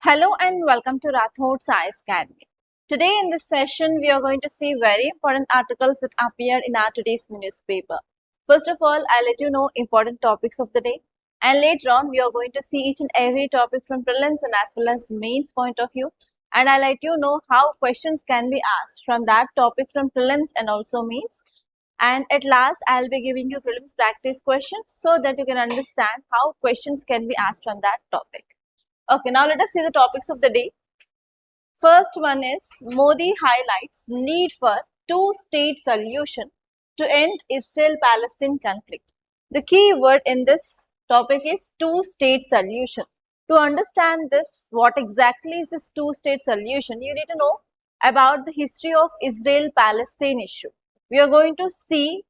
Hello and welcome to Rathods IAS Academy. Today in this session, we are going to see very important articles that appeared in our today's newspaper. First of all, I'll let you know important topics of the day, and later on, we are going to see each and every topic from prelims and as well as mains point of view, and I'll let you know how questions can be asked from that topic from prelims and also mains. And at last, I'll be giving you prelims practice questions so that you can understand how questions can be asked from that topic. Okay, now let us see the topics of the day. First one is Modi highlights need for two-state solution to end Israel-Palestine conflict. The key word in this topic is two-state solution. To understand this, what exactly is this two-state solution, you need to know about the history of Israel-Palestine issue. We are going to see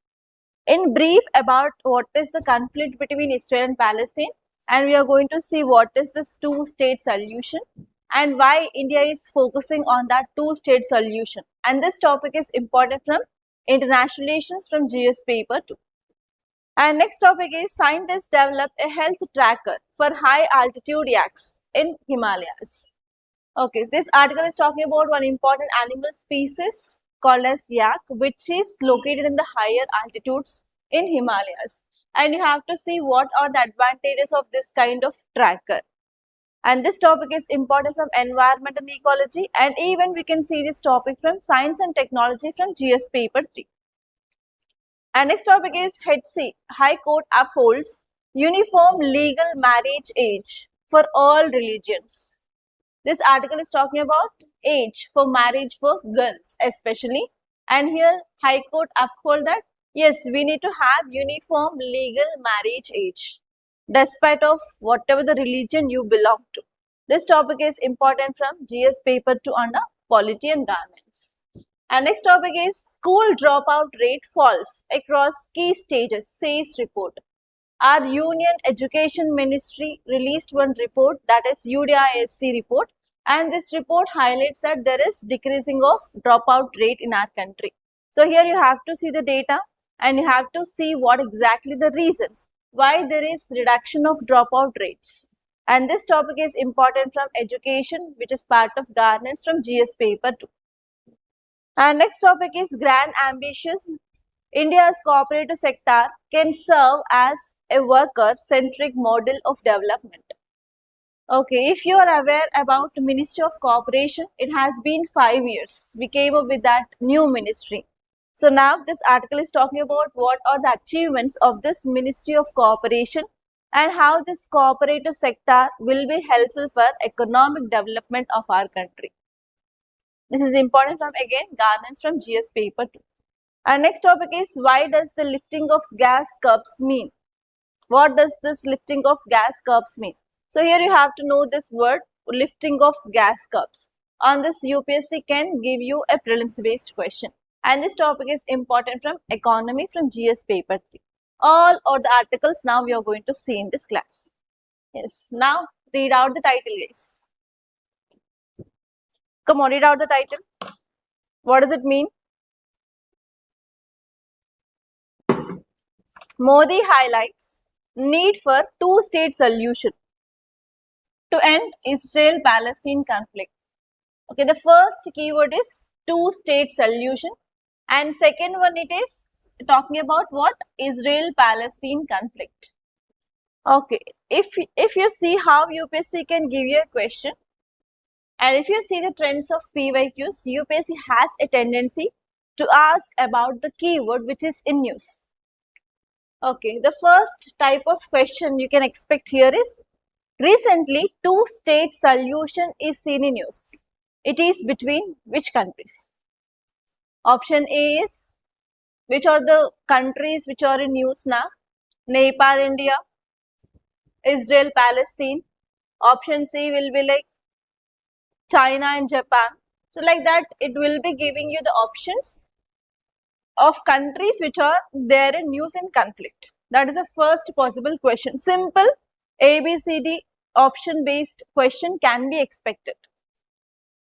in brief about what is the conflict between Israel and Palestine, and we are going to see what is this two-state solution and why India is focusing on that two-state solution. And this topic is important from International Relations from GS paper 2. And next topic is scientists develop a health tracker for high altitude yaks in Himalayas. Okay, this article is talking about one important animal species called as yak, which is located in the higher altitudes in Himalayas. And you have to see what are the advantages of this kind of tracker. And this topic is important from environment and ecology, and even we can see this topic from science and technology from GS paper 3. And next topic is HC, High Court upholds uniform legal marriage age for all religions. This article is talking about age for marriage for girls especially, and here High Court uphold that yes, we need to have uniform legal marriage age despite of whatever the religion you belong to. This topic is important from GS paper 2 under polity and governance. And next topic is school dropout rate falls across key stages, says report. Our Union Education Ministry released one report, that is UDISC report, and this report highlights that there is decreasing of dropout rate in our country. So here you have to see the data and you have to see what exactly the reasons why there is reduction of dropout rates. And this topic is important from education, which is part of governance from GS paper 2. And next topic is grand ambitious. India's cooperative sector can serve as a worker-centric model of development. Okay, if you are aware about Ministry of Cooperation, it has been 5 years. We came up with that new ministry. So now this article is talking about what are the achievements of this Ministry of Cooperation and how this cooperative sector will be helpful for economic development of our country. This is important from again governance from GS paper 2. And next topic is why does the lifting of gas curbs mean? What does this lifting of gas curbs mean? So here you have to know this word lifting of gas curbs. On this UPSC can give you a prelims based question. And this topic is important from economy from GS paper 3. All of the articles now we are going to see in this class. Yes, now read out the title, guys. Come on, read out the title. What does it mean? Modi highlights need for two-state solution to end Israel-Palestine conflict. Okay, the first keyword is two-state solution, and second one it is talking about what? Israel-Palestine conflict. Okay, if you see how UPSC can give you a question, and if you see the trends of PYQs, UPSC has a tendency to ask about the keyword which is in news. Okay, the first type of question you can expect here is recently two-state solution is seen in news. It is between which countries? Option A is which are the countries which are in news now? Nepal, India, Israel, Palestine. Option C will be like China and Japan. So like that it will be giving you the options of countries which are there in news and conflict. That is the first possible question. Simple ABCD option based question can be expected.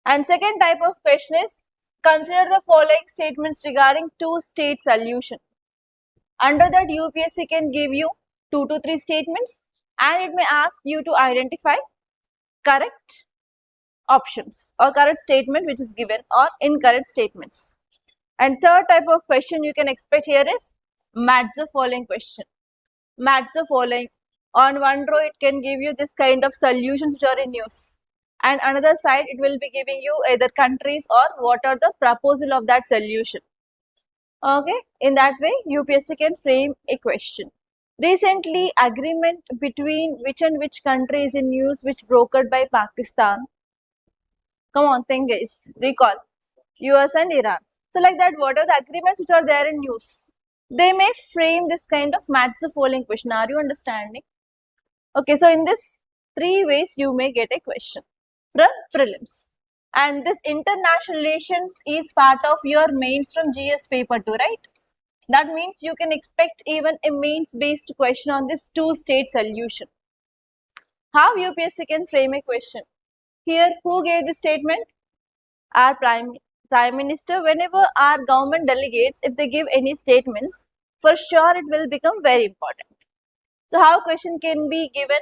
And second type of question is consider the following statements regarding two-state solution. Under that UPSC can give you 2 to 3 statements and it may ask you to identify correct options or correct statement which is given or incorrect statements. And third type of question you can expect here is match the following question. Match the following. On one row it can give you this kind of solutions which are in use, and another side it will be giving you either countries or what are the proposal of that solution. Okay, in that way UPSC can frame a question. Recently, agreement between which and which country is in use which brokered by Pakistan? Come on, think guys, recall. US and Iran. So like that, what are the agreements which are there in use? They may frame this kind of match the following question. Are you understanding? Okay, so in this three ways you may get a question from prelims. And this international relations is part of your mains from GS paper 2, right? That means you can expect even a mains based question on this two-state solution. How UPSC can frame a question? Here, who gave the statement? Our Prime Minister. Whenever our government delegates, if they give any statements, for sure it will become very important. So how question can be given?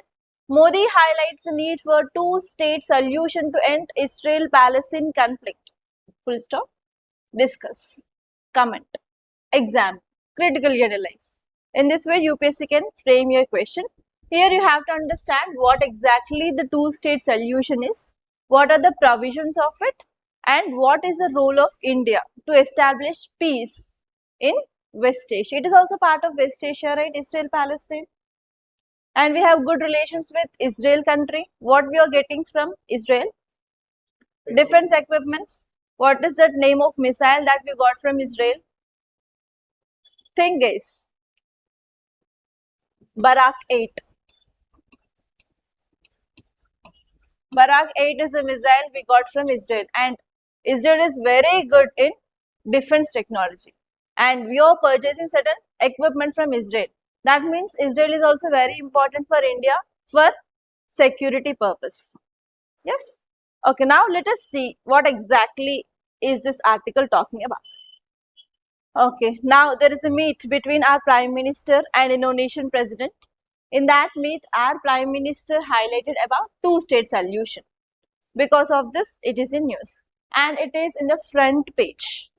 Modi highlights the need for two-state solution to end Israel-Palestine conflict. Full stop. Discuss. Comment. Exam. Critically analyze. In this way, UPSC can frame your question. Here you have to understand what exactly the two-state solution is, what are the provisions of it, and what is the role of India to establish peace in West Asia. It is also part of West Asia, right? Israel-Palestine. And we have good relations with Israel country. What we are getting from Israel? Defense equipments. What is that name of missile that we got from Israel? Think guys. Barak 8. Barak 8 is a missile we got from Israel, and Israel is very good in defense technology, and we are purchasing certain equipment from Israel. That means Israel is also very important for India for security purpose. Yes? Okay, now let us see what exactly is this article talking about. Okay, now there is a meet between our Prime Minister and Indonesian President. In that meet, our Prime Minister highlighted about two-state solution. Because of this, it is in news and it is in the front page.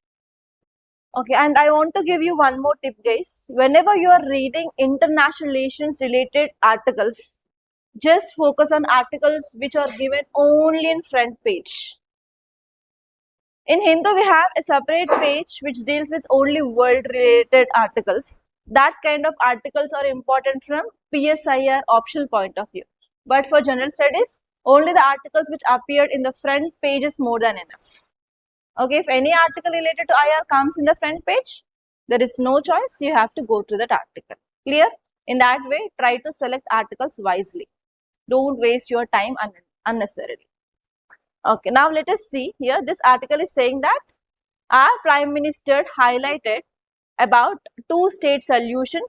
Okay, and I want to give you one more tip guys. Whenever you are reading international relations related articles, just focus on articles which are given only in front page. In Hindu, we have a separate page which deals with only world related articles. That kind of articles are important from PSIR optional point of view. But for general studies, only the articles which appeared in the front page is more than enough. Okay, if any article related to IR comes in the front page, there is no choice, you have to go through that article. Clear? In that way, try to select articles wisely. Don't waste your time unnecessarily. Okay, now let us see here. This article is saying that our Prime Minister highlighted about two-state solution.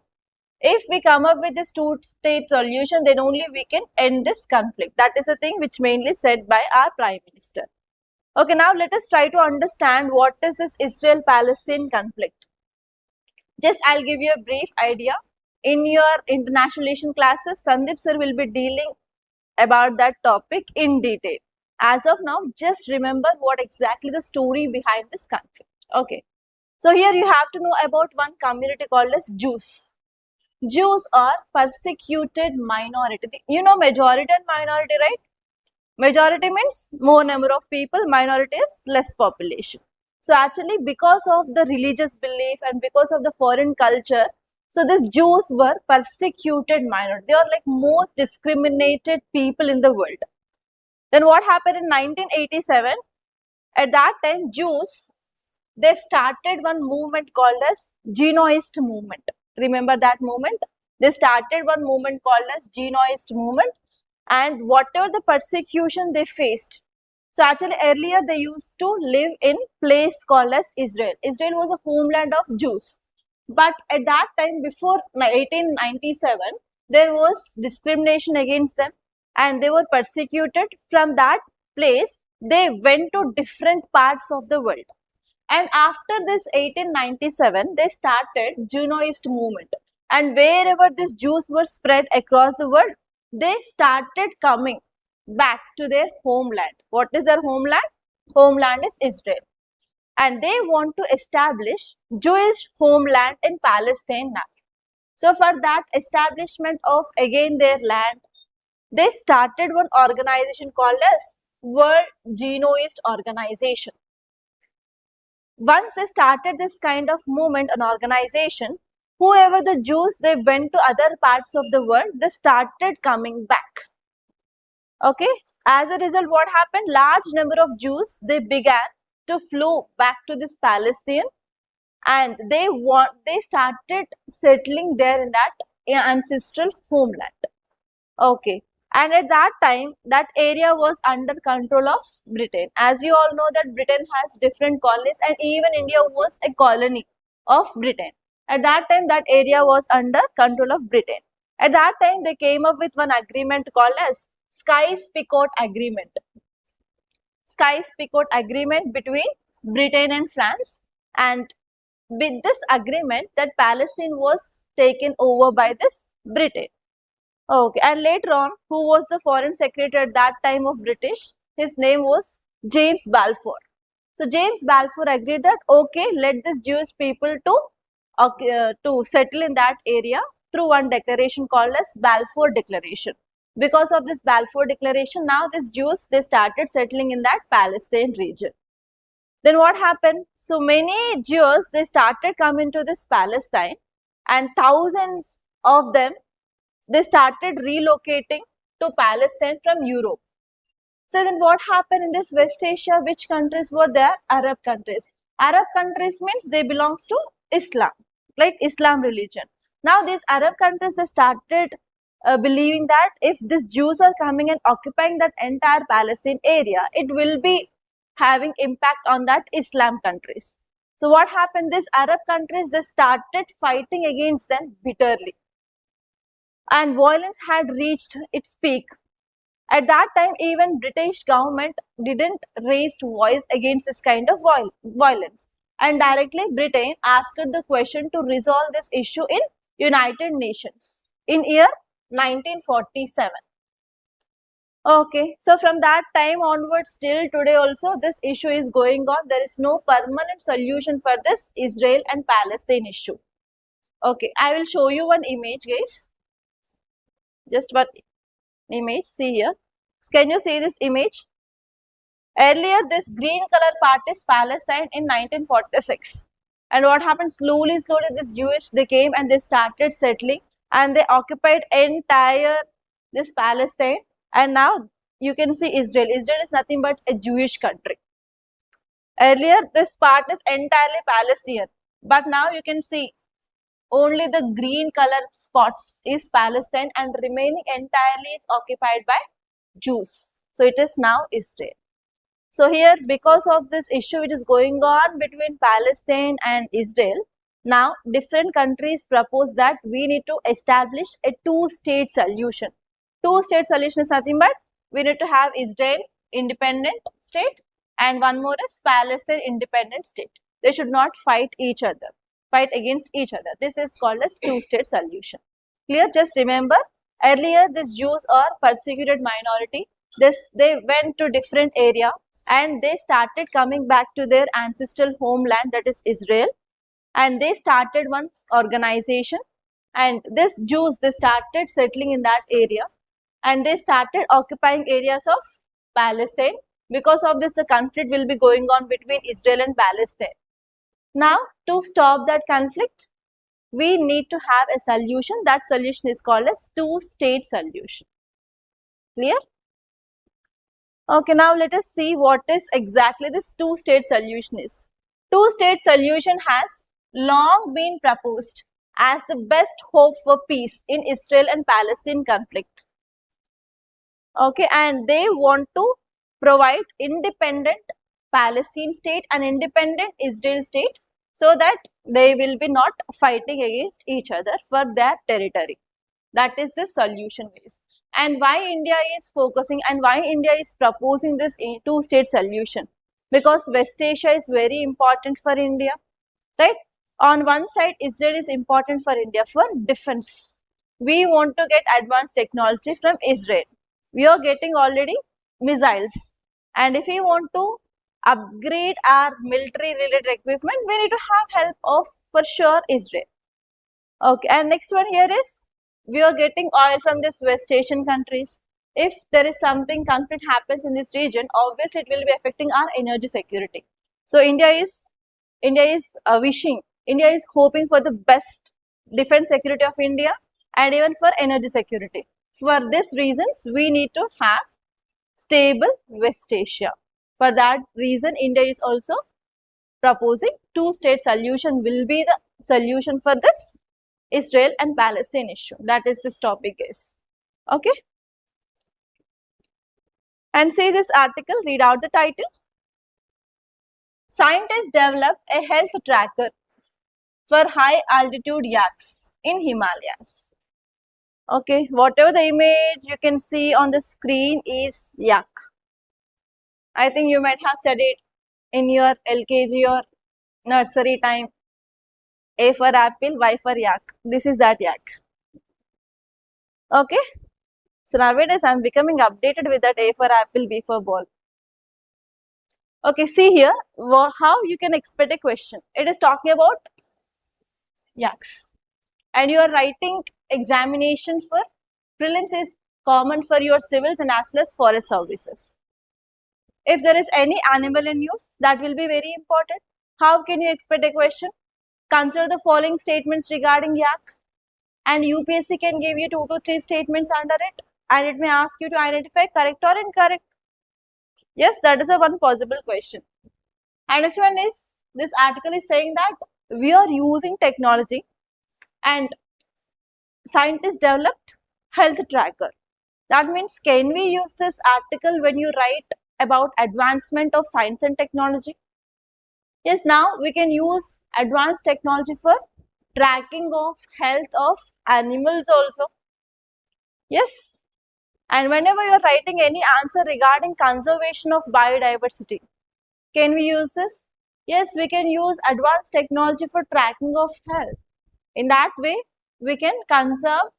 If we come up with this two-state solution, then only we can end this conflict. That is the thing which mainly said by our Prime Minister. Okay, now let us try to understand what is this Israel-Palestine conflict. Just I'll give you a brief idea. In your international relation classes, Sandeep sir will be dealing about that topic in detail. As of now, just remember what exactly the story behind this conflict. Okay. So here you have to know about one community called as Jews. Jews are persecuted minority. You know majority and minority, right? Majority means more number of people, minority is less population. So actually because of the religious belief and because of the foreign culture, so these Jews were persecuted minority. They are like most discriminated people in the world. Then what happened in 1987? At that time, Jews, they started one movement called as Genoist movement. Remember that movement? They started one movement called as Genoist movement, and whatever the persecution they faced. So actually earlier they used to live in place called as Israel. Israel was a homeland of Jews. But at that time before 1897, there was discrimination against them and they were persecuted. From that place, they went to different parts of the world. And after this 1897, they started Genoist movement. And wherever these Jews were spread across the world, they started coming back to their homeland. What is their homeland? Homeland is Israel. And they want to establish Jewish homeland in Palestine now. So for that establishment of again their land, they started one organization called as World Genoist Organization. Once they started this kind of movement and organization, whoever the Jews, they went to other parts of the world, they started coming back. Okay, as a result, what happened? Large number of Jews, they began to flow back to this Palestine, and they started settling there in that ancestral homeland. Okay, and at that time, that area was under control of Britain. As you all know that Britain has different colonies, and even India was a colony of Britain. At that time, that area was under control of Britain. At that time, they came up with one agreement called as Sykes-Picot Agreement. Sykes-Picot Agreement between Britain and France, and with this agreement, that Palestine was taken over by this Britain. Okay, and later on, who was the foreign secretary at that time of British? His name was James Balfour. So James Balfour agreed that okay, let this Jewish people to settle in that area through one declaration called as Balfour Declaration. Because of this Balfour Declaration, now these Jews, they started settling in that Palestine region. Then what happened? So many Jews, they started coming to this Palestine, and thousands of them, they started relocating to Palestine from Europe. So then what happened in this West Asia? Which countries were there? Arab countries. Arab countries means they belongs to Islam, like Islam religion. Now these Arab countries, they started believing that if these Jews are coming and occupying that entire Palestine area, it will be having impact on that Islam countries. So what happened? These Arab countries, they started fighting against them bitterly, and violence had reached its peak. At that time, even British government didn't raise voice against this kind of violence, and directly Britain asked the question to resolve this issue in United Nations in year 1947. Okay, so from that time onwards till today also this issue is going on. There is no permanent solution for this Israel and Palestine issue. Okay, I will show you one image, guys. Just one image, see here. Can you see this image? Earlier, this green color part is Palestine in 1946. And what happened? Slowly, this Jewish, they came and they started settling, and they occupied entire this Palestine. And now you can see Israel. Israel is nothing but a Jewish country. Earlier, this part is entirely Palestinian. But now you can see only the green color spots is Palestine, and remaining entirely is occupied by Jews. So it is now Israel. So here, because of this issue which is going on between Palestine and Israel, now different countries propose that we need to establish a two-state solution. Two-state solution is nothing but we need to have Israel independent state, and one more is Palestine independent state. They should not fight each other, fight against each other. This is called as two-state solution. Clear? Just remember, earlier these Jews are persecuted minority. They went to different area and they started coming back to their ancestral homeland, that is Israel, and they started one organization, and these Jews, they started settling in that area, and they started occupying areas of Palestine. Because of this, the conflict will be going on between Israel and Palestine. Now, to stop that conflict, we need to have a solution. That solution is called as two-state solution. Clear? Okay, now let us see what is exactly this two-state solution is. Two-state solution has long been proposed as the best hope for peace in Israel and Palestine conflict. Okay, and they want to provide independent Palestine state and independent Israel state, so that they will be not fighting against each other for their territory. That is the solution base. And why India is focusing and why India is proposing this two-state solution? Because West Asia is very important for India, right? On one side, Israel is important for India for defense. We want to get advanced technology from Israel. we are getting already missiles, and if we want to upgrade our military related equipment, we need to have help of for sure Israel. Okay, and next one here is we are getting oil from these West Asian countries. If there is something conflict happens in this region, obviously it will be affecting our energy security. So India is India is hoping for the best defense security of India and even for energy security. For these reasons, we need to have stable West Asia. For that reason, India is also proposing two-state solution will be the solution for this Israel and Palestine issue. That is this topic is. Okay. And see this article, read out the title. Scientists develop a health tracker for high altitude yaks in Himalayas. Okay, whatever the image you can see on the screen is yak. I think you might have studied in your LKG or nursery time. A for apple, Y for yak. This is that yak. Okay. So nowadays I am becoming updated with that A for apple, B for ball. Okay, see here how you can expect a question. It is talking about yaks. And you are writing examination for prelims is common for your civils and as well as forest services. If there is any animal in use, that will be very important. How can you expect a question? Consider the following statements regarding yak, and UPSC can give you 2 to 3 statements under it, and it may ask you to identify correct or incorrect. Yes, that is a one possible question. And next one is, this article is saying that we are using technology and scientists developed health tracker. That means, can we use this article when you write about advancement of science and technology? Yes, now we can use advanced technology for tracking of health of animals also. Yes, and whenever you are writing any answer regarding conservation of biodiversity, can we use this? Yes, we can use advanced technology for tracking of health. In that way, we can conserve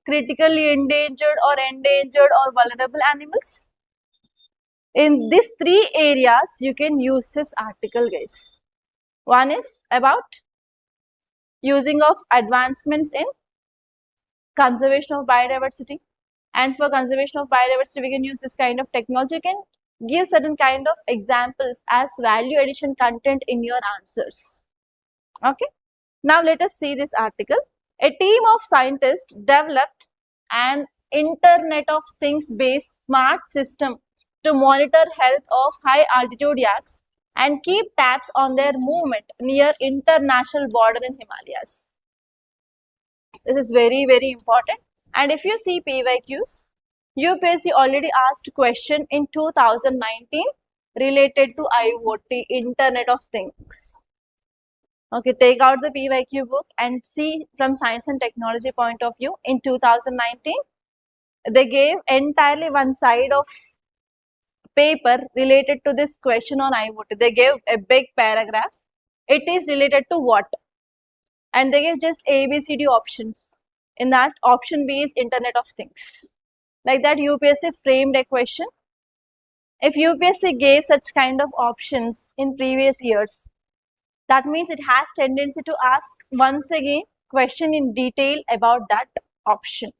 critically endangered or vulnerable animals. In these 3 areas, you can use this article, guys. One is about using of advancements in conservation of biodiversity. And for conservation of biodiversity, we can use this kind of technology. You can give certain kind of examples as value addition content in your answers. Okay. Now let us see this article. A team of scientists developed an Internet of Things based smart system to monitor health of high altitude yaks and keep tabs on their movement near international border in Himalayas. This is very, very important. And if you see PYQs, UPSC already asked question in 2019 related to IoT, Internet of Things. Okay, take out the PYQ book and see from science and technology point of view. In 2019, they gave entirely one side of paper related to this question on IoT. They gave a big paragraph. It is related to what? And they gave just ABCD options. In that, option B is Internet of Things. Like that, UPSC framed a question. If UPSC gave such kind of options in previous years, that means it has tendency to ask once again question in detail about that option,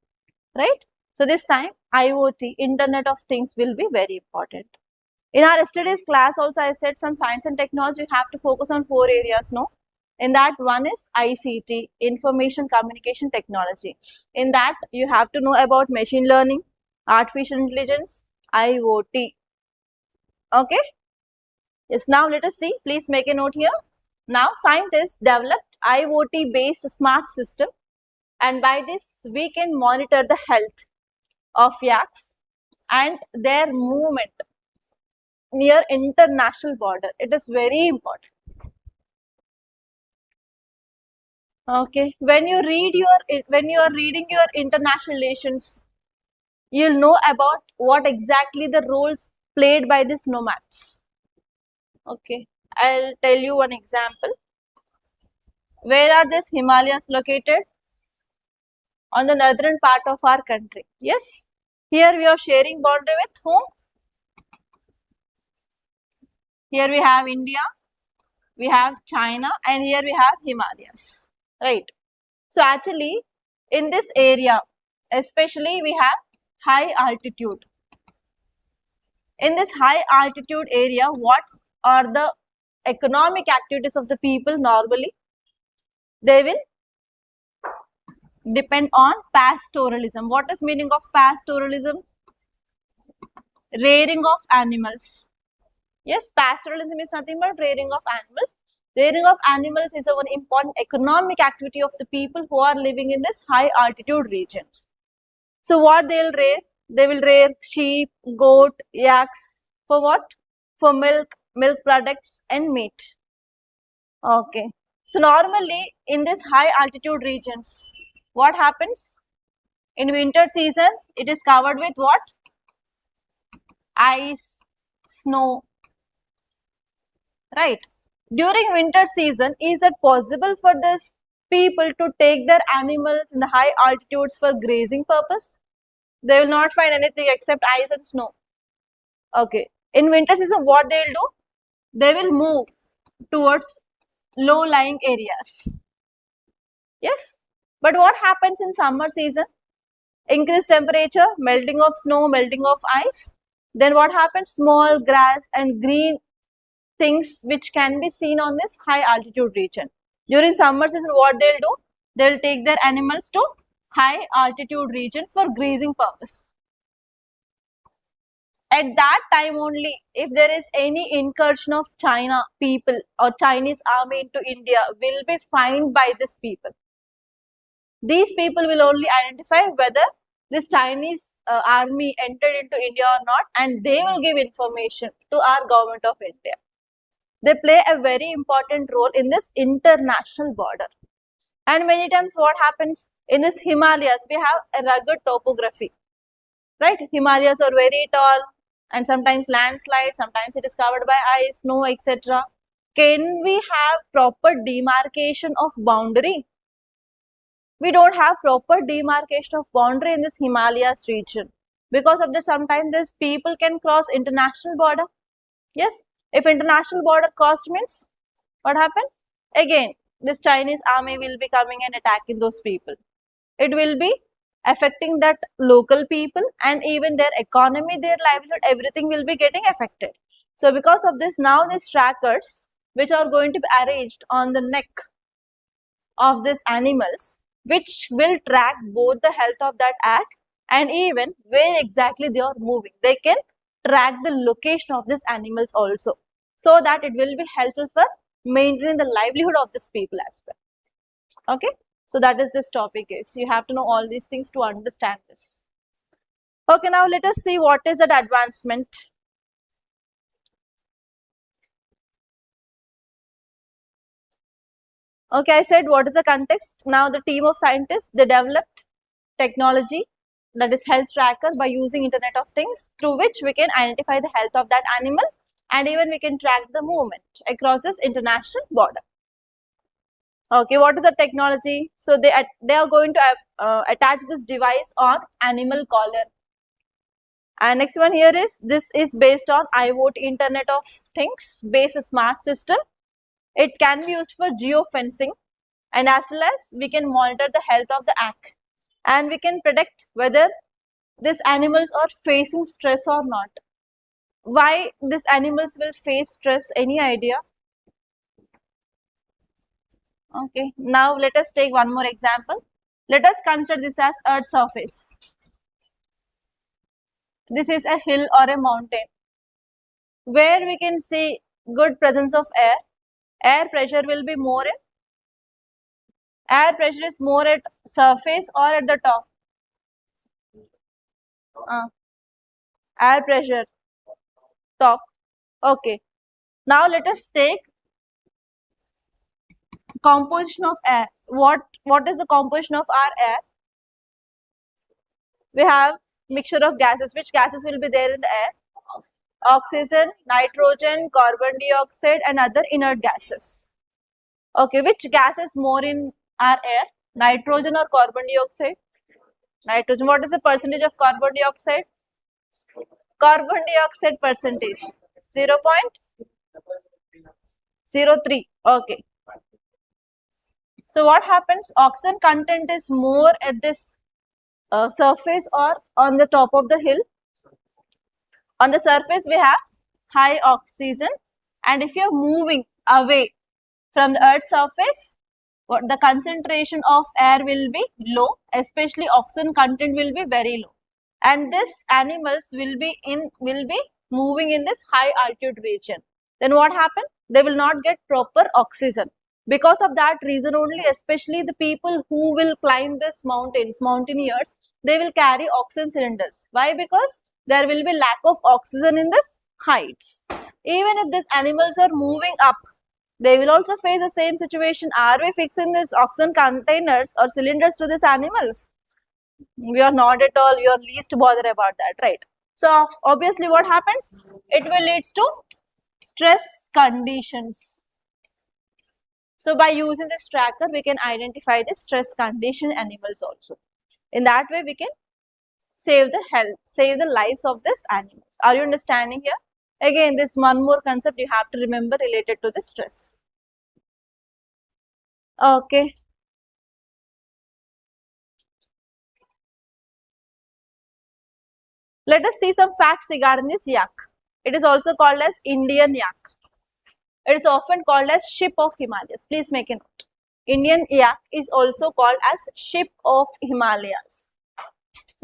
right? So this time IoT, Internet of Things will be very important. In our yesterday's class also I said from science and technology you have to focus on 4 areas, no? In that one is ICT, Information Communication Technology. In that you have to know about machine learning, artificial intelligence, IoT. Okay? Yes, now let us see. Please make a note here. Now scientists developed IoT based smart system, and by this we can monitor the health of yaks and their movement near international border. It is very important. Okay, when you are reading your international relations, you'll know about what exactly the roles played by these nomads. Okay, I'll tell you one example. Where are these Himalayas located? On the northern part of our country. Yes, Here we are sharing boundary with whom? Here we have India, we have China, and here we have Himalayas, right? So actually, in this area, especially we have high altitude. In this high altitude area, what are the economic activities of the people normally? They will depend on pastoralism. What is meaning of pastoralism? Rearing of animals. Yes, pastoralism is nothing but rearing of animals. Rearing of animals is one important economic activity of the people who are living in this high altitude regions. So what they will rear? They will rear sheep, goat, yaks. For what? For milk, milk products and meat. Okay. So normally in this high altitude regions, what happens? In winter season, it is covered with what? Ice, snow, right? During winter season, is it possible for this people to take their animals in the high altitudes for grazing purpose? They will not find anything except ice and snow. Okay. In winter season, what they will do? They will move towards low-lying areas. Yes. But what happens in summer season? Increased temperature, melting of snow, melting of ice. Then what happens? Small grass and green things which can be seen on this high altitude region. During summer season, what they'll do? They'll take their animals to high altitude region for grazing purpose. At that time only, if there is any incursion of China people or Chinese army into India, will be fined by these people. These people will only identify whether this Chinese army entered into India or not, and they will give information to our government of India. They play a very important role in this international border. And many times what happens in this Himalayas, we have a rugged topography, right? Himalayas are very tall and sometimes landslides, sometimes it is covered by ice, snow, etc. Can we have proper demarcation of boundary? We don't have proper demarcation of boundary in this Himalayas region. Because of that, sometimes these people can cross international border. Yes, if international border crossed means, what happened? Again, this Chinese army will be coming and attacking those people. It will be affecting that local people and even their economy, their livelihood, everything will be getting affected. So because of this, now these trackers which are going to be arranged on the neck of these animals, which will track both the health of that act and even where exactly they are moving. They can track the location of these animals also, so that it will be helpful for maintaining the livelihood of these people as well. Okay, so that is this topic is. You have to know all these things to understand this. Okay, now let us see what is that advancement. Okay, I said what is the context. Now the team of scientists, they developed technology, that is health tracker, by using Internet of Things, through which we can identify the health of that animal and even we can track the movement across this international border. Okay, what is the technology? So they are going to attach this device on animal collar. And next one here is, this is based on IoT, Internet of Things based smart system. It can be used for geofencing, and as well as we can monitor the health of the act, and we can predict whether these animals are facing stress or not. Why these animals will face stress? Any idea? Okay, now let us take one more example. Let us consider this as Earth's surface. This is a hill or a mountain where we can see good presence of air. Air pressure will be more air pressure is more at surface or at the top? Air pressure top. Okay, now let us take composition of air. What is the composition of our air? We have mixture of gases. Which gases will be there in the air? Oxygen, nitrogen, carbon dioxide and other inert gases. Okay, which gas is more in our air? Nitrogen or carbon dioxide? Nitrogen. What is the percentage of carbon dioxide? Carbon dioxide percentage 0.03. Okay. So what happens? Oxygen content is more at this surface or on the top of the hill. On the surface we have high oxygen, and if you're moving away from the earth's surface, what the concentration of air will be low, especially oxygen content will be very low, and this animals will be moving in this high altitude region. Then what happens? They will not get proper oxygen. Because of that reason only, especially the people who will climb this mountains, mountaineers, they will carry oxygen cylinders. Why? Because there will be lack of oxygen in this heights. Even if these animals are moving up, they will also face the same situation. Are we fixing these oxygen containers or cylinders to these animals? We are not at all. You are least bothered about that, right? So obviously what happens? It will lead to stress conditions. So by using this tracker, we can identify the stress condition animals also. In that way, we can save the health, save the lives of these animals. Are you understanding here? Again, this one more concept you have to remember related to the stress. Okay. Let us see some facts regarding this yak. It is also called as Indian yak. It is often called as ship of Himalayas. Please make a note. Indian yak is also called as ship of Himalayas.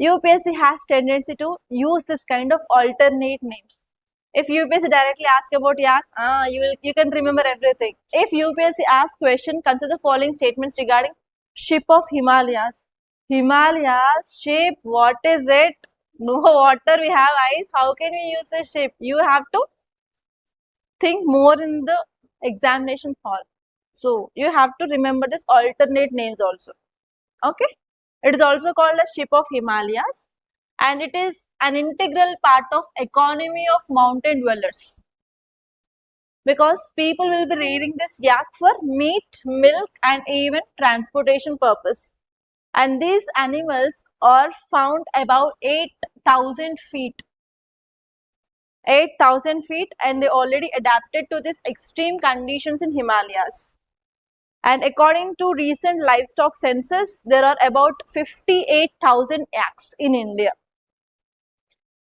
UPSC has tendency to use this kind of alternate names. If UPSC directly asks about yak, you can remember everything. If UPSC asks question, consider the following statements regarding ship of Himalayas. Himalayas, ship, what is it? No water, we have ice. How can we use a ship? You have to think more in the examination hall. So you have to remember this alternate names also. Okay. It is also called as ship of Himalayas, and it is an integral part of economy of mountain dwellers, because people will be rearing this yak for meat, milk, and even transportation purpose. And these animals are found about 8,000 feet. 8,000 feet, and they already adapted to this extreme conditions in Himalayas. And according to recent livestock census, there are about 58,000 yaks in India.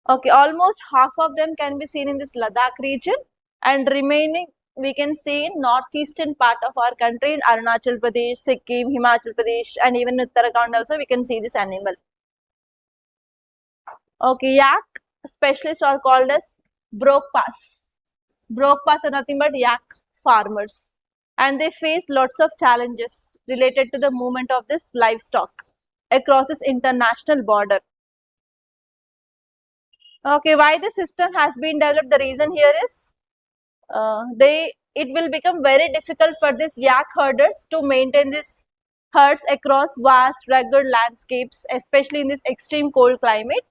Okay, almost half of them can be seen in this Ladakh region, and remaining we can see in northeastern part of our country, in Arunachal Pradesh, Sikkim, Himachal Pradesh, and even Uttarakhand also we can see this animal. Okay, yak specialists are called as brokepas. Brokepas are nothing but yak farmers, and they face lots of challenges related to the movement of this livestock across this international border. Okay, why the system has been developed? The reason here is it will become very difficult for these yak herders to maintain these herds across vast rugged landscapes, especially in this extreme cold climate.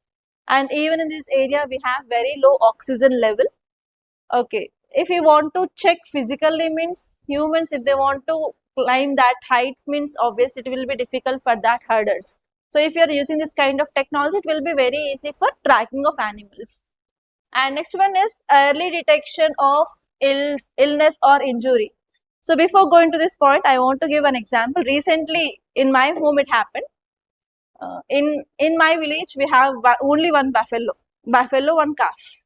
And even in this area, we have very low oxygen level. Okay, if you want to check physically, means humans, if they want to climb that heights, means obviously it will be difficult for that herders. So if you are using this kind of technology, it will be very easy for tracking of animals. And next one is early detection of illness or injury. So before going to this point, I want to give an example. Recently in my home it happened. In my village we have only one buffalo, one calf.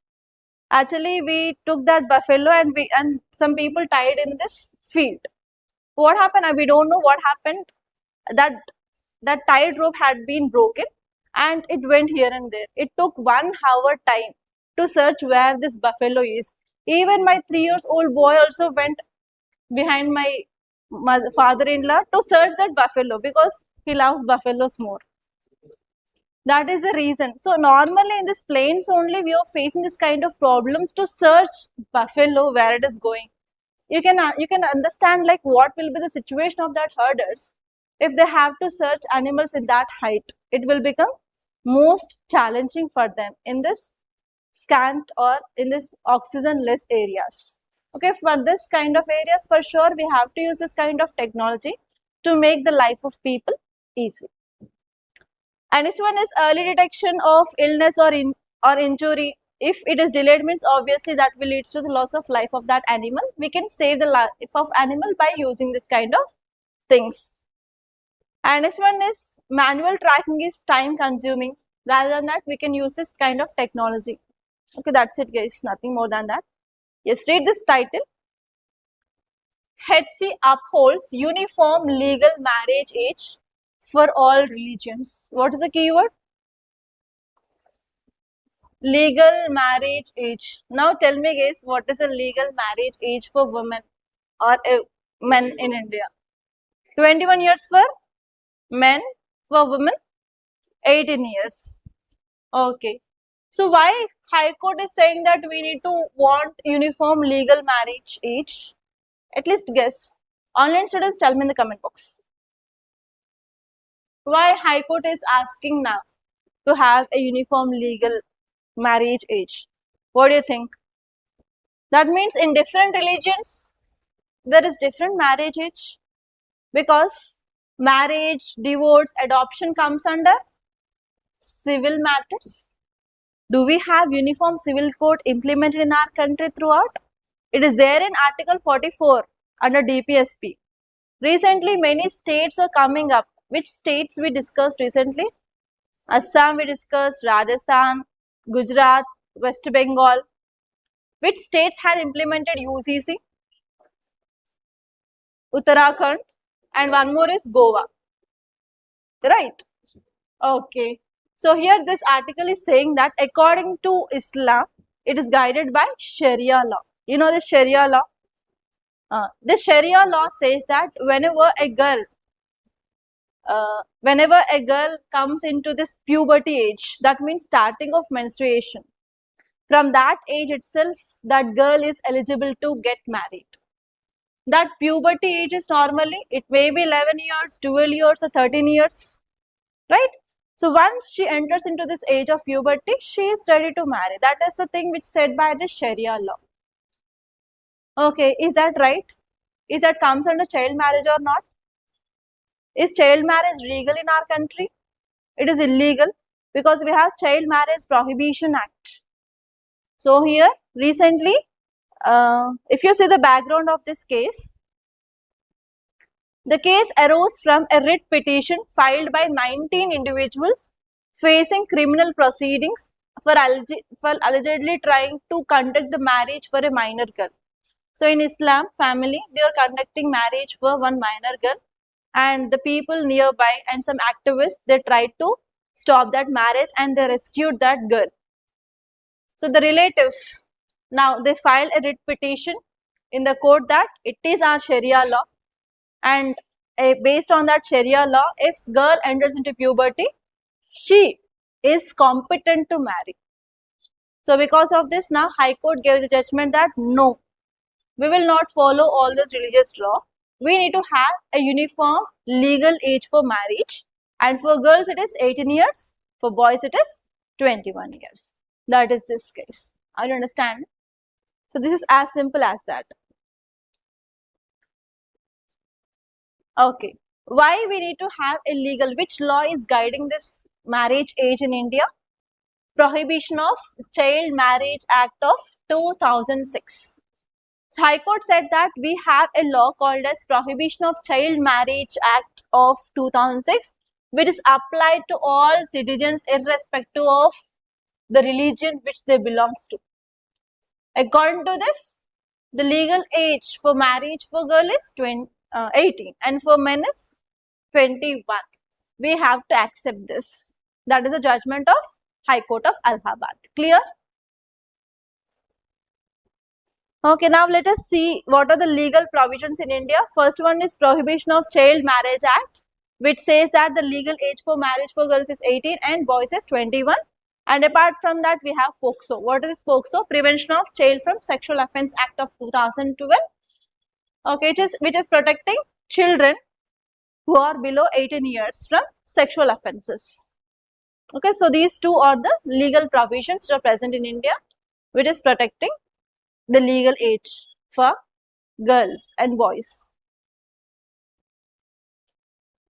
Actually we took that buffalo and some people tied in this field. What happened? We don't know what happened. That tied rope had been broken and it went here and there. It took 1 hour time to search where this buffalo is. Even my 3-year-old boy also went behind my father-in-law to search that buffalo, because he loves buffaloes more. That is the reason. So normally in this plains only we are facing this kind of problems to search buffalo where it is going. You can understand like what will be the situation of that herders if they have to search animals in that height. It will become most challenging for them in this scant or in this oxygen less areas. Okay, for this kind of areas, for sure we have to use this kind of technology to make the life of people easy. And next one is early detection of illness or injury. If it is delayed, means obviously that will lead to the loss of life of that animal. We can save the life of animal by using this kind of things. And next one is manual tracking is time consuming. Rather than that, we can use this kind of technology. Okay, that's it guys, nothing more than that. Yes, read this title. HC upholds uniform legal marriage age for all religions. What is the keyword? Legal marriage age. Now tell me guys, what is the legal marriage age for women or men in India? 21 years for men, for women 18 years. Okay. So why High Court is saying that we need to want uniform legal marriage age? At least guess. Online students, tell me in the comment box. Why High Court is asking now to have a uniform legal marriage age? What do you think? That means in different religions there is different marriage age, because marriage, divorce, adoption comes under civil matters. Do we have uniform civil code implemented in our country throughout? It is there in Article 44 under DPSP. Recently, many states are coming up. Which states we discussed recently? Assam we discussed, Rajasthan, Gujarat, West Bengal. Which states had implemented UCC? Uttarakhand, and one more is Goa. Right? Okay. So here this article is saying that according to Islam, it is guided by Sharia law. You know the Sharia law? The Sharia law says that whenever a girl comes into this puberty age, that means starting of menstruation, from that age itself, that girl is eligible to get married. That puberty age is normally, it may be 11 years, 12 years or 13 years, right? So once she enters into this age of puberty, she is ready to marry. That is the thing which said by the Sharia law. Okay, is that right? Is that comes under child marriage or not? Is child marriage legal in our country? It is illegal because we have Child Marriage Prohibition Act. So here recently, if you see the background of this case, the case arose from a writ petition filed by 19 individuals facing criminal proceedings for allegedly trying to conduct the marriage for a minor girl. So in Islam family, they are conducting marriage for one minor girl, and the people nearby and some activists, they tried to stop that marriage and they rescued that girl. So the relatives, now they filed a writ petition in the court that it is our Sharia law, and based on that Sharia law, if girl enters into puberty, she is competent to marry. So because of this, now High Court gave the judgment that no, we will not follow all this religious law. We need to have a uniform legal age for marriage, and for girls it is 18 years, for boys it is 21 years. That is this case. Are you understand? So this is as simple as that. Okay. Why we need to have a legal, which law is guiding this marriage age in India? Prohibition of Child Marriage Act of 2006. So High Court said that we have a law called as Prohibition of Child Marriage Act of 2006, which is applied to all citizens irrespective of the religion which they belongs to. According to this, the legal age for marriage for girl is 18 and for men is 21. We have to accept this. That is the judgment of High Court of Allahabad. Clear? Okay, now let us see what are the legal provisions in India. First one is Prohibition of Child Marriage Act, which says that the legal age for marriage for girls is 18 and boys is 21. And apart from that, we have POCSO. What is POCSO? Prevention of Child from Sexual Offence Act of 2012. Okay, which is protecting children who are below 18 years from sexual offences. Okay, so these two are the legal provisions that are present in India, which is protecting the legal age for girls and boys.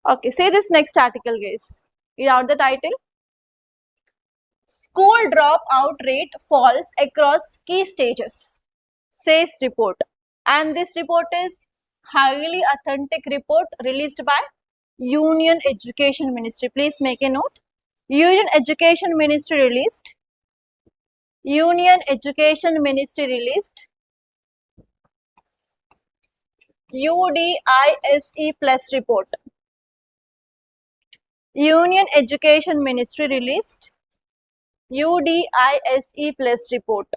Okay, say this next article guys. Read out the title. School dropout rate falls across key stages, says report. And this report is highly authentic report released by Union Education Ministry. Please make a note. Union Education Ministry released UDISE plus report. Union Education Ministry released UDISE plus report.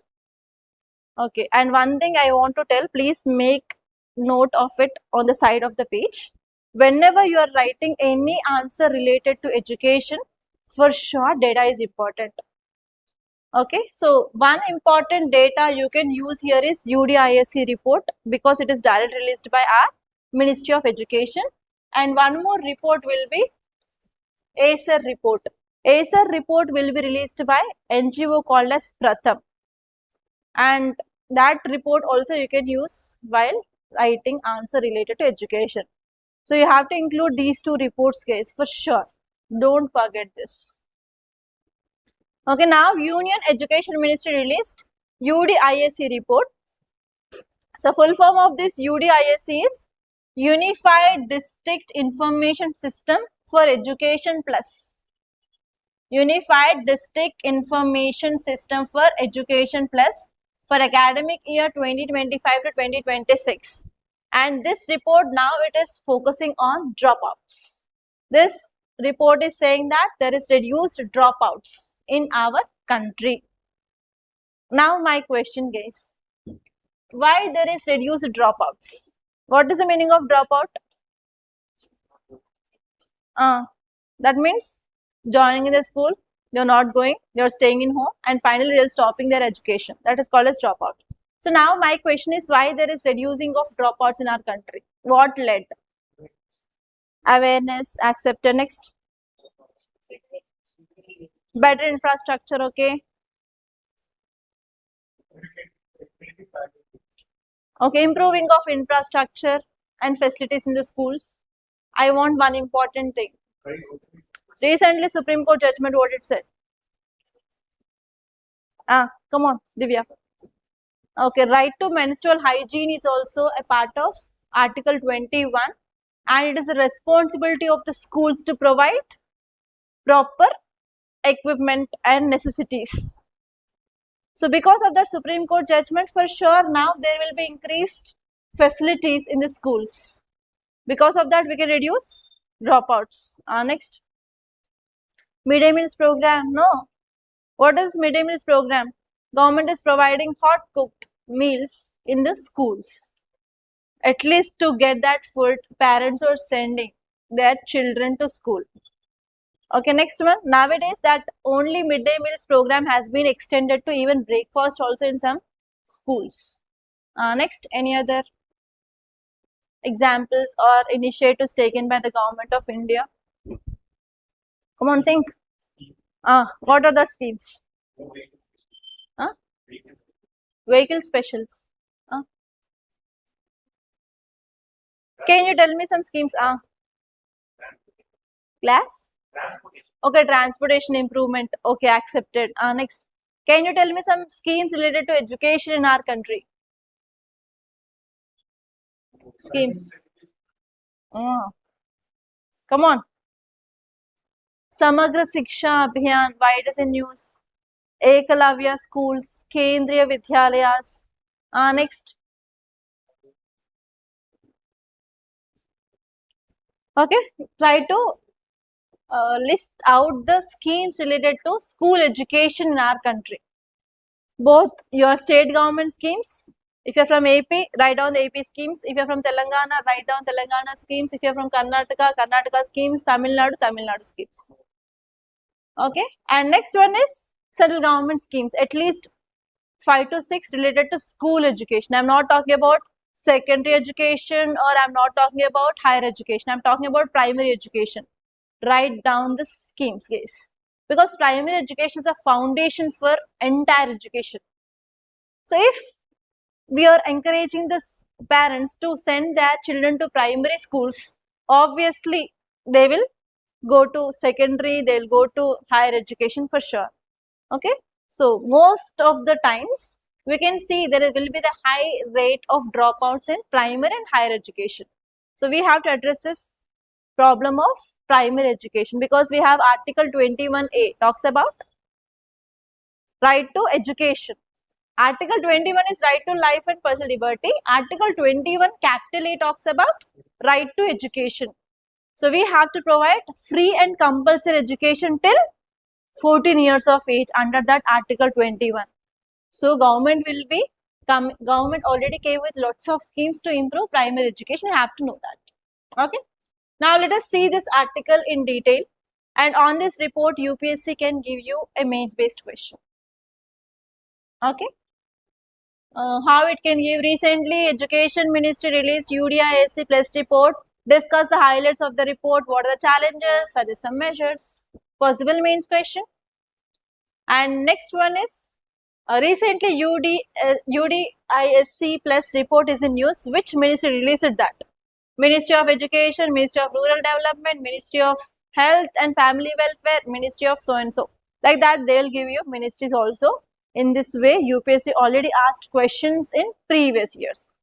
Okay, and one thing I want to tell, please make note of it on the side of the page. Whenever you are writing any answer related to education, for sure data is important. Okay, so one important data you can use here is UDISE report because it is directly released by our Ministry of Education, and one more report will be ACER report. ACER report will be released by NGO called as Pratham, and that report also you can use while writing answer related to education. So you have to include these two reports, guys, for sure. Don't forget this. Okay, now Union Education Ministry released UDISE report. So full form of this UDISE is Unified District Information System for Education Plus. Unified District Information System for Education Plus for academic year 2025 to 2026. And this report now it is focusing on dropouts. This report is saying that there is reduced dropouts in our country. Now my question, guys, why there is reduced dropouts? What is the meaning of dropout? That means joining in the school, they're not going, they're staying in home, and finally they're stopping their education. That is called as dropout. So now my question is why there is reducing of dropouts in our country? What led? Awareness, acceptance. Next, better infrastructure. Okay. Okay, improving of infrastructure and facilities in the schools. I want one important thing. Recently, Supreme Court judgment, what it said? Come on, Divya. Okay, right to menstrual hygiene is also a part of Article 21, and it is the responsibility of the schools to provide proper equipment and necessities. So because of that Supreme Court judgment, for sure now there will be increased facilities in the schools. Because of that we can reduce dropouts. Next, midday meals program. No. What is midday meals program? Government is providing hot cooked meals in the schools. At least to get that food, parents are sending their children to school. Okay, next one. Nowadays, that only midday meals program has been extended to even breakfast also in some schools. Next, any other examples or initiatives taken by the government of India? Come on, think. What are the schemes? Vehicle specials. Can you tell me some schemes? Class? Okay, transportation improvement. Okay, accepted. Next, can you tell me some schemes related to education in our country? Schemes. Come on. Samagra Shiksha Abhiyan, why it is in news? Ekalavya schools, Kendriya Vidyalayas. Next. Okay, try to list out the schemes related to school education in our country. Both your state government schemes. If you're from AP, write down the AP schemes. If you're from Telangana, write down Telangana schemes. If you're from Karnataka, Karnataka schemes. Tamil Nadu schemes. Okay, and next one is central government schemes. At least 5 to 6 related to school education. I'm not talking about secondary education or I'm not talking about higher education. I'm talking about primary education. Write down the schemes, guys, because primary education is a foundation for entire education. So if we are encouraging the parents to send their children to primary schools, obviously they will go to secondary, they'll go to higher education for sure. Okay, so most of the times we can see there will be the high rate of dropouts in primary and higher education. So we have to address this problem of primary education because we have Article 21A talks about right to education. Article 21 is right to life and personal liberty. Article 21 capital A talks about right to education. So we have to provide free and compulsory education till 14 years of age under that Article 21. So government already came with lots of schemes to improve primary education. You have to know that. Okay. Now let us see this article in detail. And on this report, UPSC can give you a mains based question. Okay. How it can give? Recently, Education Ministry released UDISC plus report. Discuss the highlights of the report. What are the challenges? Suggest some measures. Possible mains question. And next one is recently UDISC plus report is in news. Which ministry released that? Ministry of Education, Ministry of Rural Development, Ministry of Health and Family Welfare, Ministry of so and so. Like that, they will give you ministries also. In this way, UPSC already asked questions in previous years.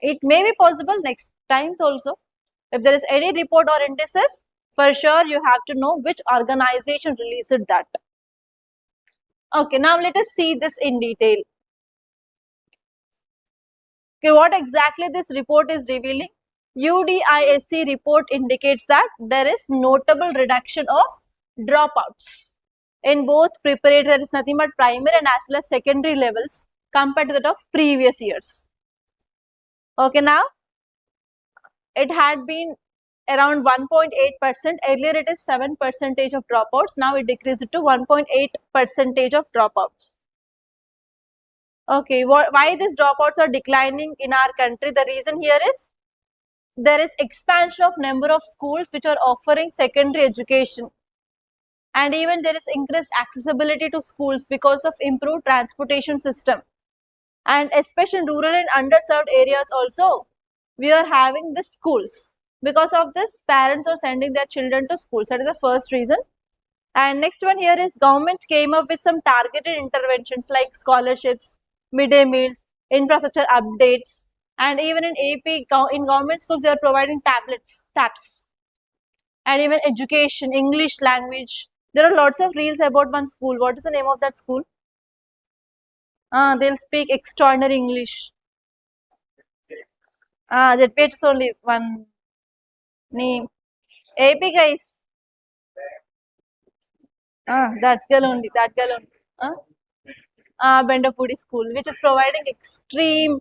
It may be possible next times also. If there is any report or indices, for sure you have to know which organization released that. Okay, now let us see this in detail. Okay, what exactly this report is revealing? UDISC report indicates that there is notable reduction of dropouts in both preparatory, there is nothing but primary and as well as secondary levels compared to that of previous years. Okay, now it had been around 1.8%. Earlier it is 7% of dropouts. Now it decreased to 1.8% of dropouts. Okay, why these dropouts are declining in our country? The reason here is there is expansion of number of schools which are offering secondary education, and even there is increased accessibility to schools because of improved transportation system, and especially in rural and underserved areas also we are having the schools. Because of this, parents are sending their children to schools. That is the first reason. And next one here is government came up with some targeted interventions like scholarships, midday meals, infrastructure updates, and even in AP, in government schools, they are providing tabs, and even education, English language. There are lots of reels about one school. What is the name of that school? They'll speak extraordinary English. That is only one name. AP guys. That girl only. Bendapudi school, which is providing extreme,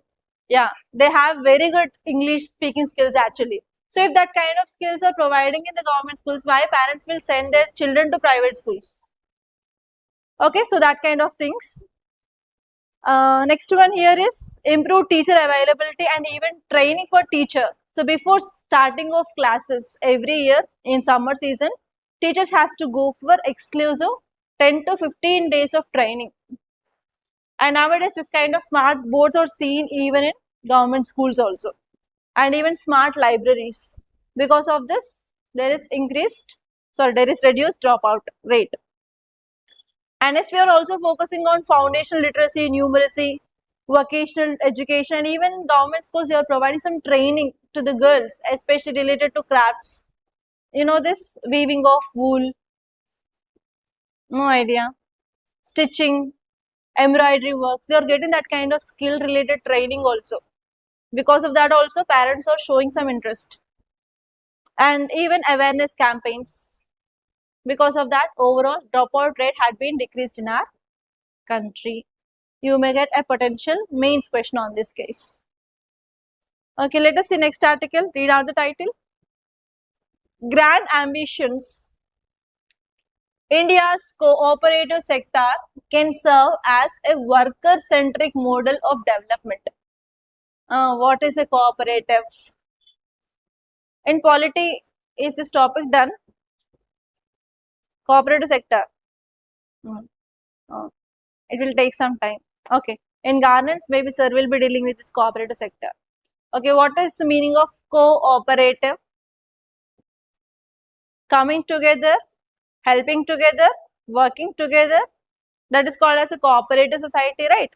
they have very good English speaking skills actually. So if that kind of skills are providing in the government schools, why parents will send their children to private schools? Okay, so that kind of things. Next one here is improved teacher availability and even training for teacher. So before starting of classes every year in summer season, teachers has to go for exclusive 10 to 15 days of training. And nowadays this kind of smart boards are seen even in government schools also, and even smart libraries. Because of this, there is reduced dropout rate. And as we are also focusing on foundational literacy, numeracy, vocational education, and even government schools, they are providing some training to the girls, especially related to crafts. You know this weaving of wool? No idea. Stitching, embroidery works, they are getting that kind of skill related training also. Because of that also, parents are showing some interest. And even awareness campaigns. Because of that, overall dropout rate had been decreased in our country. You may get a potential mains question on this case. Okay, let us see next article. Read out the title. Grand ambitions. India's cooperative sector can serve as a worker-centric model of development. What is a cooperative? In polity, is this topic done? Cooperative sector. It will take some time. Okay. In governance, maybe sir will be dealing with this cooperative sector. Okay, what is the meaning of cooperative? coming together, helping together, working together. That is called as a cooperative society, right?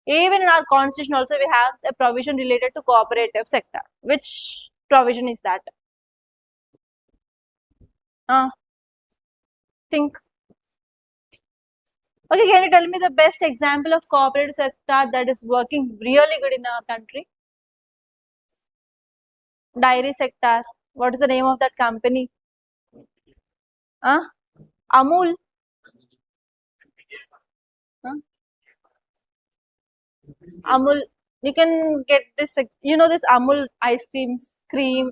Even in our constitution also we have a provision related to cooperative sector. Which provision is that? Think. Okay, can you tell me the best example of cooperative sector that is working really good in our country? Dairy sector. What is the name of that company? Amul. Amul. You can get this, this Amul ice cream,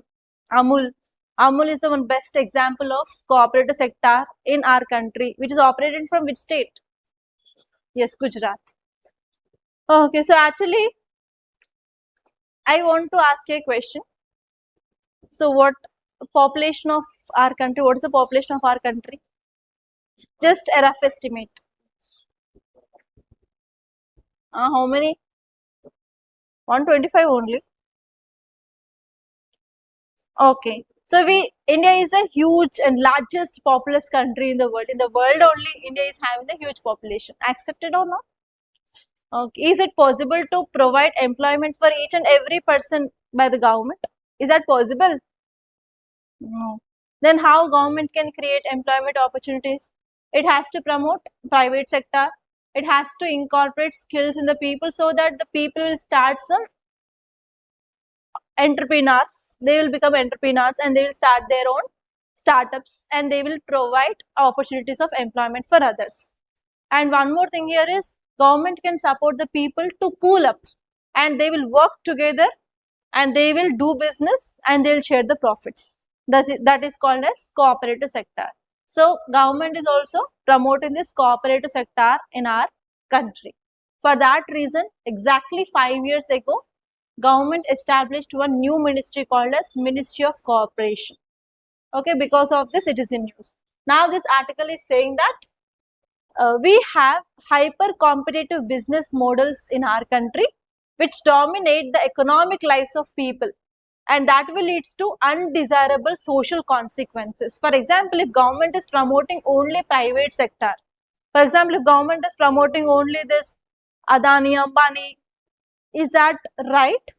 Amul. Amul is the one best example of cooperative sector in our country, which is operated from which state? Yes, Gujarat. Okay, so actually, I want to ask you a question. So, what population of our country? What is the population of our country? Just a rough estimate. How many? 125 only. Okay. So India is a huge and largest populous country in the world. In the world only, India is having a huge population. Accepted or not? Okay. Is it possible to provide employment for each and every person by the government? Is that possible? No. Then how government can create employment opportunities? It has to promote private sector. It has to incorporate skills in the people so that the people will start some entrepreneurs. They will become entrepreneurs and they will start their own startups and they will provide opportunities of employment for others. And one more thing here is government can support the people to pool up and they will work together and they will do business and they will share the profits. That is called as cooperative sector. So government is also promoting this cooperative sector in our country. For that reason, exactly 5 years ago, government established one new ministry called as Ministry of Cooperation. Okay, because of the citizen news. Now this article is saying that we have hyper competitive business models in our country which dominate the economic lives of people, and that will lead to undesirable social consequences. For example, if government is promoting only private sector, for example, if government is promoting only this Adani, Ambani, is that right?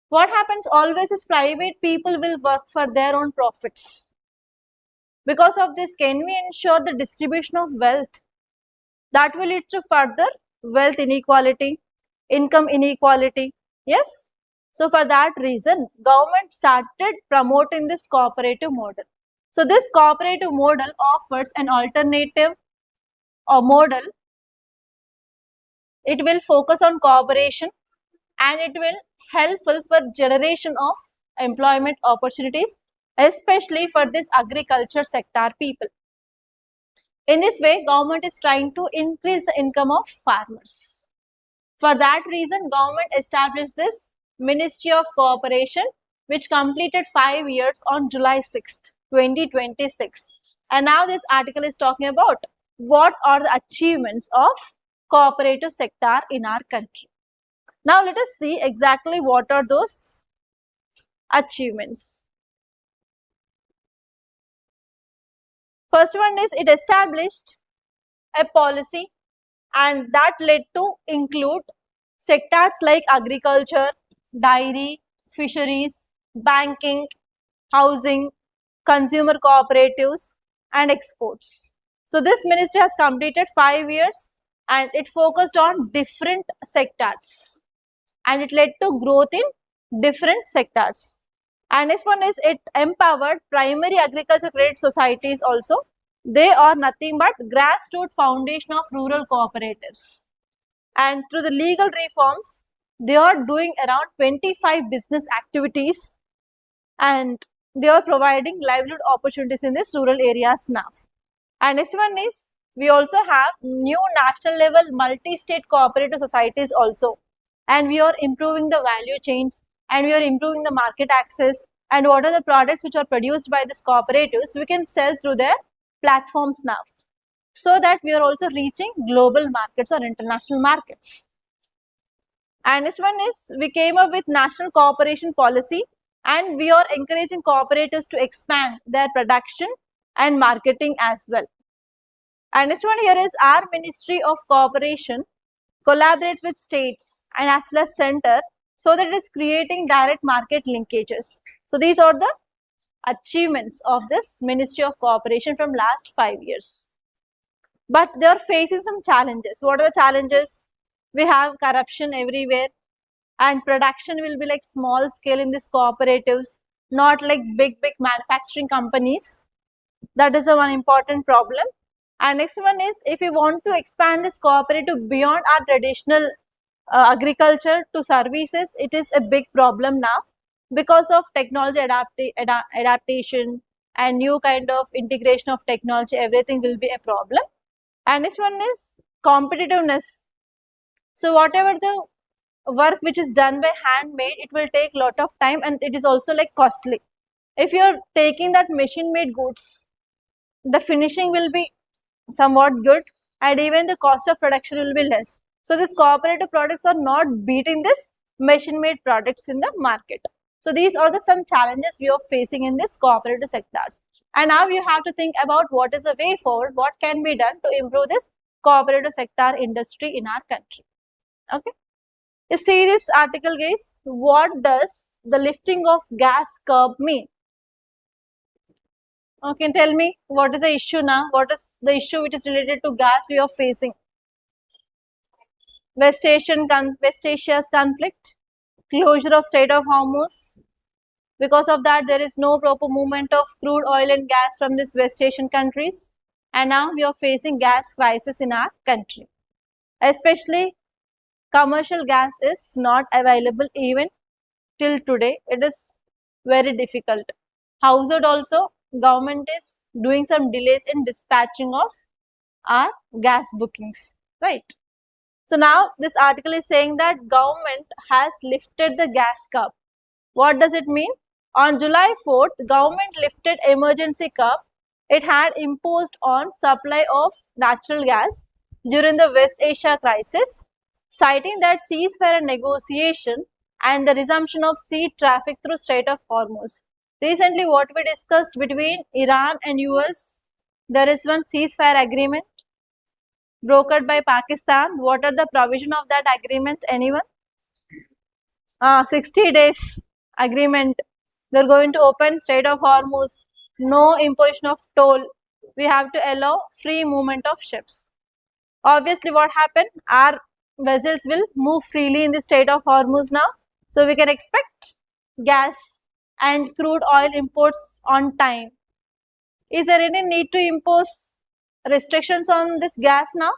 What happens always is private people will work for their own profits. Because of this, can we ensure the distribution of wealth? That will lead to further wealth inequality, income inequality. Yes? So for that reason, government started promoting this cooperative model. So this cooperative model offers an alternative model. It will focus on cooperation and it will helpful for generation of employment opportunities, especially for this agriculture sector people. In this way, government is trying to increase the income of farmers. For that reason, government established this Ministry of Cooperation, which completed 5 years on July 6th, 2026. And now this article is talking about what are the achievements of cooperative sector in our country. Now let us see exactly what are those achievements. First one is it established a policy and that led to include sectors like agriculture, dairy, fisheries, banking, housing, consumer cooperatives and exports. So this ministry has completed 5 years and it focused on different sectors and it led to growth in different sectors. And next one is it empowered primary agriculture credit societies also. They are nothing but grassroots foundation of rural cooperatives. And through the legal reforms, they are doing around 25 business activities and they are providing livelihood opportunities in these rural areas now. And next one is we also have new national level multi-state cooperative societies also. And we are improving the value chains and we are improving the market access and what are the products which are produced by these cooperatives we can sell through their platforms now, so that we are also reaching global markets or international markets. And this one is we came up with national cooperation policy and we are encouraging cooperatives to expand their production and marketing as well. And next one here is our Ministry of Cooperation collaborates with states and as well as center so that it is creating direct market linkages. So these are the achievements of this Ministry of Cooperation from last 5 years. But they are facing some challenges. What are the challenges? We have corruption everywhere, and production will be like small scale in these cooperatives, not like big manufacturing companies. That is the one important problem. And next one is, if we want to expand this cooperative beyond our traditional agriculture to services, it is a big problem now because of technology adaptation and new kind of integration of technology. Everything will be a problem. And next one is competitiveness. So whatever the work which is done by handmade, it will take lot of time and it is also like costly. If you are taking that machine made goods, the finishing will be somewhat good and even the cost of production will be less. So these cooperative products are not beating this machine made products in the market. So these are the some challenges we are facing in this cooperative sectors. And now you have to think about what is the way forward, what can be done to improve this cooperative sector industry in our country. Okay. You see this article, guys. What does the lifting of gas curb mean? Okay, tell me what is the issue now? What is the issue which is related to gas we are facing? West Asia's conflict, closure of Strait of Hormuz. Because of that, there is no proper movement of crude oil and gas from these West Asian countries. And now we are facing gas crisis in our country. Especially commercial gas is not available even till today. It is very difficult. Household also, government is doing some delays in dispatching of our gas bookings, right? So now this article is saying that government has lifted the gas curb. What does it mean? On July 4th, government lifted emergency curb it had imposed on supply of natural gas during the West Asia crisis, citing that ceasefire negotiation and the resumption of sea traffic through Strait of Hormuz. Recently, what we discussed between Iran and US, there is one ceasefire agreement brokered by Pakistan. What are the provision of that agreement? Anyone? 60 days agreement. They're going to open Strait of Hormuz. No imposition of toll. We have to allow free movement of ships. Obviously, what happened? Our vessels will move freely in the Strait of Hormuz now. So we can expect gas and crude oil imports on time. Is there any need to impose restrictions on this gas now?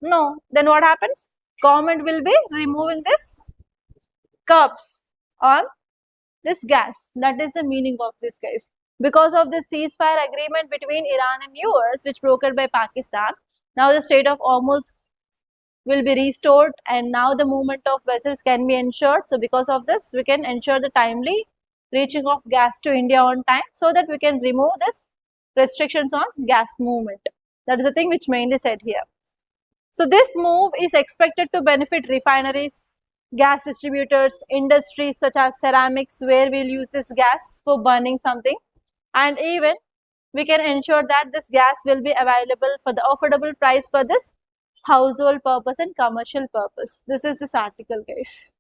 No. Then what happens? Government will be removing this curbs on this gas. That is the meaning of this, guys. Because of the ceasefire agreement between Iran and US, which brokered by Pakistan, now the Strait of Hormuz will be restored and now the movement of vessels can be ensured. So because of this, we can ensure the timely reaching of gas to India on time so that we can remove this restrictions on gas movement. That is the thing which mainly said here. So this move is expected to benefit refineries, gas distributors, industries such as ceramics where we'll use this gas for burning something, and even we can ensure that this gas will be available for the affordable price for this household purpose and commercial purpose. This is this article, guys.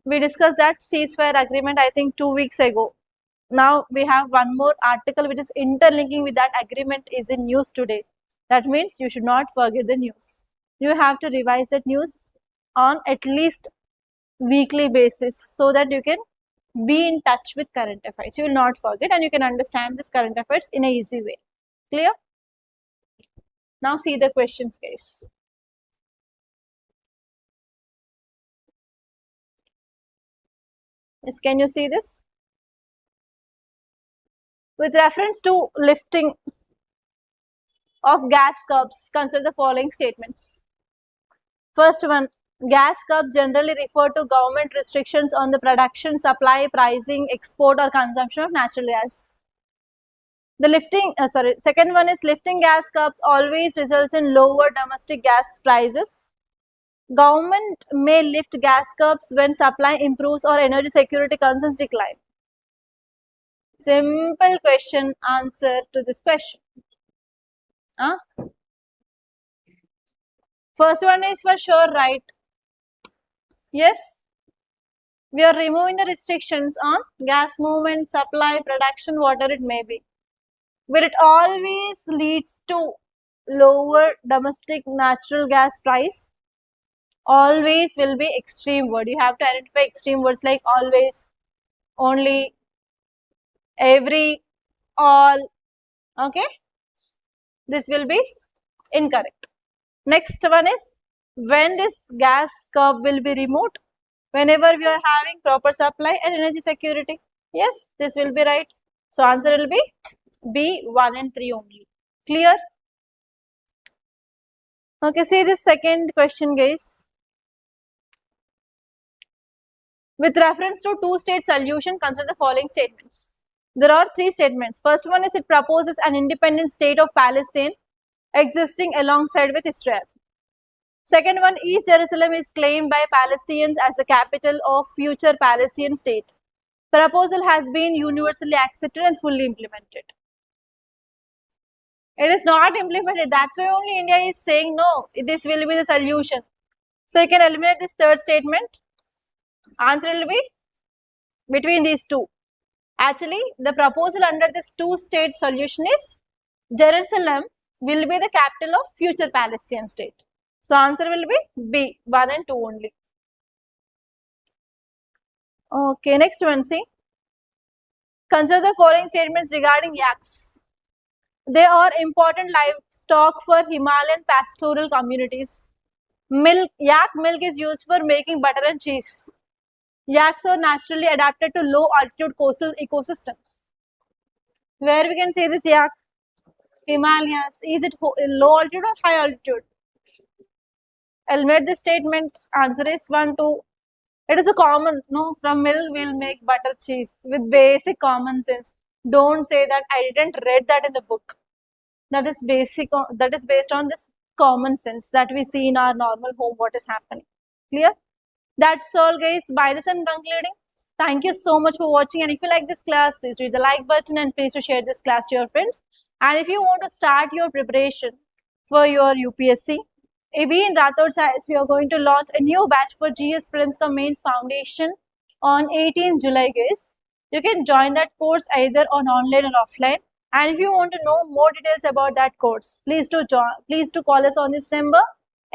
We discussed that ceasefire agreement I think 2 weeks ago. Now we have one more article which is interlinking with that agreement is in news today. That means you should not forget the news. You have to revise that news on at least weekly basis so that you can be in touch with current affairs. You will not forget and you can understand this current affairs in a easy way. Clear? Now see the questions, guys. Yes, can you see this? With reference to lifting of gas curbs, consider the following statements. First one, gas curbs generally refer to government restrictions on the production, supply, pricing, export or consumption of natural gas. Second one is lifting gas curbs always results in lower domestic gas prices. Government may lift gas curbs when supply improves or energy security concerns decline. Simple question, answer to this question. Huh? First one is for sure right. Yes, we are removing the restrictions on gas movement, supply, production, whatever it may be. But it always leads to lower domestic natural gas price. Always will be extreme word. You have to identify extreme words like always, only, every, all. Okay, this will be incorrect. Next one is when this gas curb will be removed, whenever we are having proper supply and energy security. Yes, this will be right. So answer will be B, 1 and 3 only. Clear? Okay, see this second question, guys. With reference to two-state solution, consider the following statements. There are three statements. First one is it proposes an independent state of Palestine existing alongside with Israel. Second one, East Jerusalem is claimed by Palestinians as the capital of future Palestinian state. Proposal has been universally accepted and fully implemented. It is not implemented. That's why only India is saying no, this will be the solution. So you can eliminate this third statement. Answer will be between these two. Actually, the proposal under this two-state solution is Jerusalem will be the capital of future Palestinian state. So answer will be B, 1 and 2 only. Okay, next one, see. Consider the following statements regarding yaks. They are important livestock for Himalayan pastoral communities. Yak milk is used for making butter and cheese. Yaks are naturally adapted to low altitude coastal ecosystems. Where we can say this yak? Himalayas. Is it low altitude or high altitude? Eliminate this statement. Answer is 1, 2. It is a common, no, from milk we'll make butter cheese with basic common sense. Don't say that I didn't read that in the book. That is basic, that is based on this common sense that we see in our normal home what is happening. Clear? That's all, guys. By this I'm concluding. Thank you so much for watching, and if you like this class, please hit the like button and please to share this class to your friends. And if you want to start your preparation for your UPSC, we in Rathods IAS, we are going to launch a new batch for GS Prelims Mains Foundation on 18 July, guys. You can join that course either on online or offline. And if you want to know more details about that course, please to call us on this number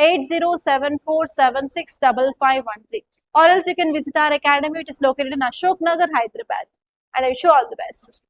8074765513, or else you can visit our academy which is located in Ashok Nagar, Hyderabad. And I wish you all the best.